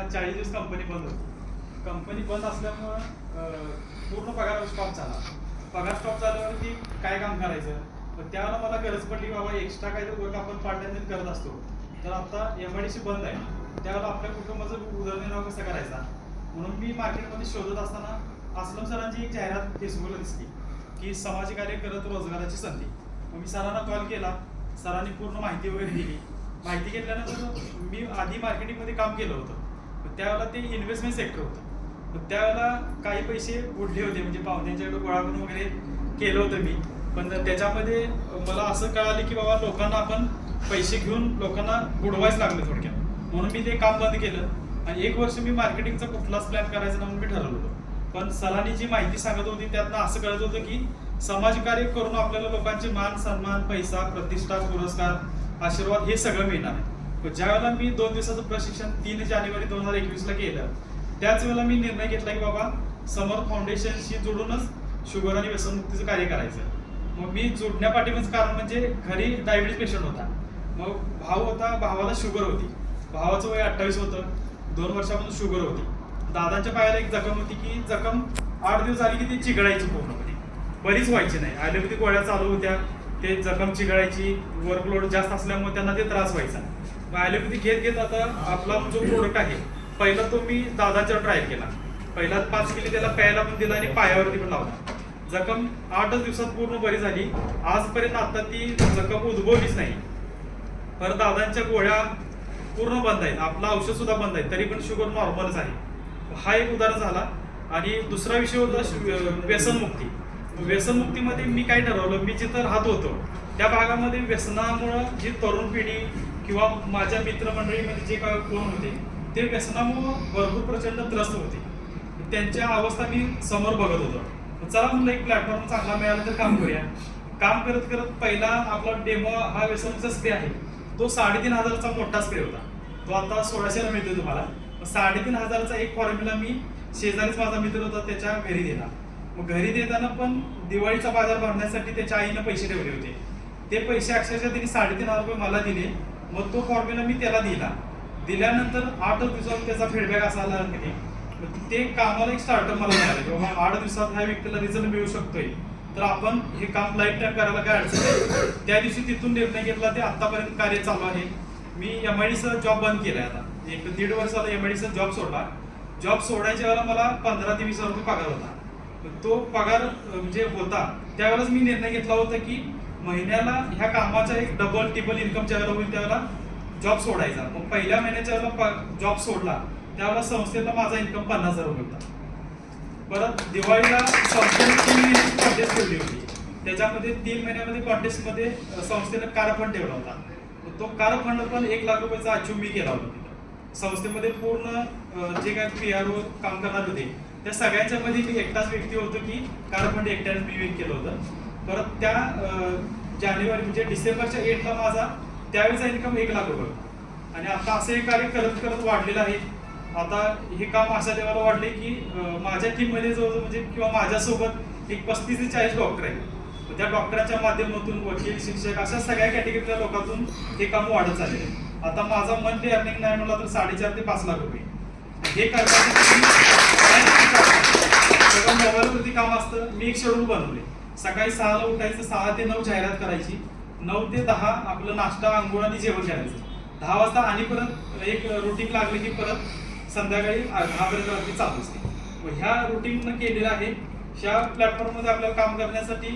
40 दिवस कंपनी बंद होती. कंपनी बंद असल्यामुळं पूर्ण पगार स्टॉप झाला. पगार स्टॉप झाल्यावरती काय काम करायचं, तर त्यावेळेला मला गरज पडली बाबा एक्स्ट्रा काहीतरी वर्क आपण पार्ट टाइम करत असतो. तर आता MIDC बंद आहे, त्यावेळेला आपल्या कुटुंबाचा उदरनिर्वाह कसा करायचा म्हणून मी मार्केटमध्ये शोधत असताना असलम सरांची एक जाहिरात फेसबुकला दिसली की समाजकार्य करत रोजगाराची संधी. मग मी सरांना कॉल केला, सरांनी पूर्ण माहिती वगैरे दिली. माहिती घेतल्यानंतर मी आधी मार्केटिंगमध्ये काम केलं होतं, त्यावेळेला ते इन्व्हेस्टमेंट सेक्टर होतं. त्यावेळेला काही पैसे उडले होते, म्हणजे पाहुण्यांच्याकडे गोळा करून वगैरे केलं होतं मी. पण त्याच्यामध्ये मला असं कळालं की बाबा लोकांना आपण पैसे घेऊन लोकांना बुडवायच लागले थोडक्यात, म्हणून मी ते काम बंद केलं. आणि 1 वर्ष मी मार्केटिंगचा कुठलाच प्लॅन करायचा म्हणून मी ठरवलं होतं. पण सरांनी जी माहिती सांगत होती त्यातनं असं कळत होतं की समाजकार्य करून आपल्याला लोकांचे मान सन्मान, पैसा, प्रतिष्ठा, पुरस्कार, आशीर्वाद हे सगळं मिळणार आहे. ज्या वेळेला मी 2 दिवसाचं प्रशिक्षण 3 जानेवारी 2021ला केलं, त्याच वेळेला मी निर्णय घेतला की बाबा समर्थ फाउंडेशनशी जोडूनच शुगर आणि व्यसनमुक्तीचं कार्य करायचं. मग मी जोडण्यापाठीमागचं कारण म्हणजे घरी डायबिटीज पेशंट होता, मग भाऊ होता, भावाला शुगर होती, भावाचं वय 28 होतं, 2 वर्षापासून शुगर होती. दादांच्या पायाला एक जखम होती की जखम 8 दिवस झाली की ती चिघळायची, पूर्णपणे बरीच व्हायची नाही. आयुर्वेदिक गोळ्या चालू होत्या, ते जखम चिघळायची, वर्कलोड जास्त असल्यामुळे त्यांना ते त्रास व्हायचा. मग आयुर्वेदिक घेत घेत आता आपला जो प्रोडक्ट आहे पहिला तो मी दादांच्यावर ट्रायल केला. पहिला 5 किलो त्याला प्यायला पण दिला आणि पायावरती पण लावला. जखम 8च दिवसात पूर्ण बरी झाली. आजपर्यंत आता ती जखम उद्भवलीच नाही. परत दादांच्या गोळ्या पूर्ण बंद आहेत, आपलं औषध सुद्धा बंद आहे, तरी पण शुगर नॉर्मलच आहे. हा एक उदाहरण झाला. आणि दुसरा विषय होता व्यसनमुक्ती. व्यसनमुक्तीमध्ये मी काय ठरवलं, मी जिथं राहत होतो त्या भागामध्ये व्यसनामुळं जी तरुण पिढी किंवा माझ्या मित्रमंडळीमध्ये जे काय कोण होते ते व्यसनामुळं भरपूर प्रचंड त्रस्त होते. त्यांच्या अवस्था मी समोर बघत होतो. चला म्हणलं एक प्लॅटफॉर्म चांगला मिळाला तर काम करूया. काम करत करत पहिला आपला डेमो हा व्यसनचा स्प्रे आहे, तो 3,500चा मोठा स्प्रे होता. तो आता 1600ला मिळतो तुम्हाला. 3,500चा एक फॉर्म्युला मी शेजारीच माझा मित्र होता त्याच्या घरी दिला. मग घरी देताना पण दिवाळीचा बाजार भरण्यासाठी त्याच्या आईनं पैसे ठेवले होते. ते पैसे अक्षरशः त्यांनी 3,500 रुपये मला दिले. मग तो फॉर्म्युला मी त्याला दिला. दिल्यानंतर 8 दिवसात त्याचा फीडबॅक असा आला की ते कामाला एक स्टार्टअप मला मिळालं की बाबा 8 दिवसात ह्या व्यक्तीला रिझल्ट मिळू शकतोय, तर आपण हे काम लाईफ टाईम करायला काय अडचण नाही. त्या दिवशी तिथून निर्णय घेतला, ते आतापर्यंत कार्य चालू आहे. मी MIDCचा जॉब बंद केलाय. आता 1-1.5 वर्ष झालं MIDCचा जॉब सोडला. जॉब सोडायच्या वेळेला मला 15 ते 20 हजार रुपये पगार होता. तो पगार म्हणजे होता त्यावेळेस मी निर्णय घेतला होता की महिन्याला ह्या कामाचा एक डबल टिबल इन्कम ज्यावेळेला होईल त्यावेळेला जॉब सोडायचा. मग पहिल्या महिन्याच्या वेळेला जॉब सोडला त्यावेळेला संस्थेला माझा इन्कम 50,000 रुपये होता. परत दिवाळीला संस्थेने 3 महिन्याची कॉन्टेस्ट ठेवली होती. त्याच्यामध्ये 3 महिन्यामध्ये कॉन्टेस्टमध्ये संस्थेनं कार फंड ठेवला होता. तो कार फंड पण 1 लाख रुपयाचा अचीव मी केला होता. संस्थेमध्ये पूर्ण जे काय PRO काम करणार होते त्या सगळ्यांच्या मध्ये मी एकटाच व्यक्ती होतो की कार फंड एकट्याने मी विन केलं होतं. परत त्या जानेवारी म्हणजे डिसेंबरच्या 8ला माझा त्यावेळेचा इन्कम 1 लाख रुपये होता. आणि आता असं हे कार्य करत करत वाढलेलं आहे. आता हे काम अशा लेवलला वाढले की माझ्या टीममध्ये जवळजवळ म्हणजे किंवा माझ्यासोबत एक 35 ते 40 डॉक्टर आहेत. त्या डॉक्टरांच्या माध्यमातून वकील, शिक्षक अशा सगळ्या कॅटेगरीतल्या लोकांतून हे काम वाढत चाललेलं आहे. आता माझा मंथली अर्निंग नाही म्हणला तर 4.5 ते 5 लाख रुपये हे करण्यासाठी सगळं मोबाईलवरती काम असतं. मी एक शेड्यूल बनवले. सकाळी 6ला उठायचं, 6 ते 9 जाहिरात करायची, 9 ते 10 आपलं नाश्ता, आंघोळ आणि जेवण करायचं. 10 वाजता आणि परत एक रुटीन लागले की परत संध्याकाळी 10 पर्यंत रात्री चालू असते. मग ह्या रुटीन केलेलं आहे. ह्या प्लॅटफॉर्ममध्ये आपल्याला काम करण्यासाठी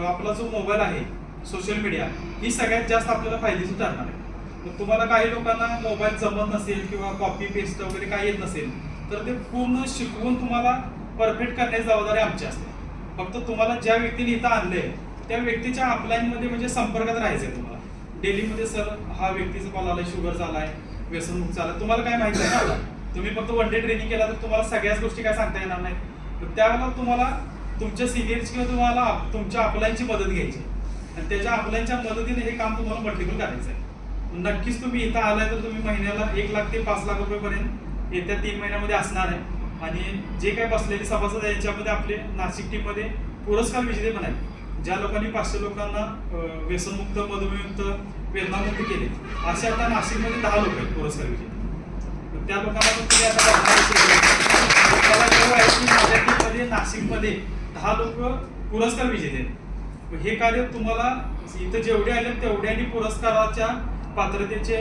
आपला जो मोबाईल आहे, सोशल मीडिया ही सगळ्यात जास्त आपल्याला फायदेशीर ठरणार आहे. मग तुम्हाला काही लोकांना मोबाईल जमत नसेल किंवा कॉपी पेस्ट वगैरे काही येत नसेल तर ते पूर्ण शिकवून तुम्हाला परफेक्ट करण्याची जबाबदारी आमची असते. फक्त तुम्हाला ज्या व्यक्तीने इथं आणले त्या व्यक्तीच्या अपलाईनमध्ये म्हणजे संपर्कात राहायचं आहे. तुम्हाला डेलीमध्ये सर हा व्यक्तीचा कॉल आलाय, शुगर झालाय, व्यसनमुक्त झालाय, तुम्हाला काय माहिती आहे ना. तुम्ही फक्त 1 डे ट्रेनिंग केला तर तुम्हाला सगळ्याच गोष्टी काय सांगता येणार नाही. त्यावेळेला तुम्हाला तुमच्या सिनियर्स किंवा तुम्हाला तुमच्या अपलाईनची मदत घ्यायची आणि त्याच्या अपलाईनच्या मदतीने हे काम तुम्हाला मल्टिपल करायचं आहे. नक्कीच तुम्ही इथं आलाय तर तुम्ही महिन्याला 1 लाख ते 5 लाख रुपयेपर्यंत येत्या 3 महिन्यामध्ये असणार आहे. आणि जे काही बसलेले सभासद आहे याच्यामध्ये आपले नाशिक टीममध्ये पुरस्कार विजेते पण आहेत. ज्या लोकांनी 500 लोकांना व्यसनमुक्त, मधुमेहमुक्त, वेदनामुक्त केले असे आता नाशिकमध्ये 10 लोक आहेत पुरस्कार विजेते. त्या लोकांना पण तुम्ही आता बघणार असेल. त्याला जेव्हा आहे की माझ्या टीममध्ये नाशिकमध्ये 10 लोक पुरस्कार विजेते आहेत. हे कार्य तुम्हाला इथं जेवढे आले तेवढ्यांनी पुरस्काराच्या पात्रतेचे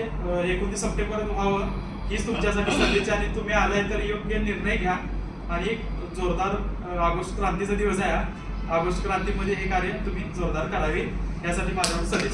29 सप्टेंबर व्हावं हीच तुमच्यासाठी संदेश. आणि तुम्ही आलाय तर योग्य निर्णय घ्या आणि एक जोरदार ऑगस्ट क्रांतीचा दिवस आहे. ऑगस्ट क्रांतीमध्ये हे कार्य तुम्ही जोरदार करावे यासाठी माझ्यावर संदेश.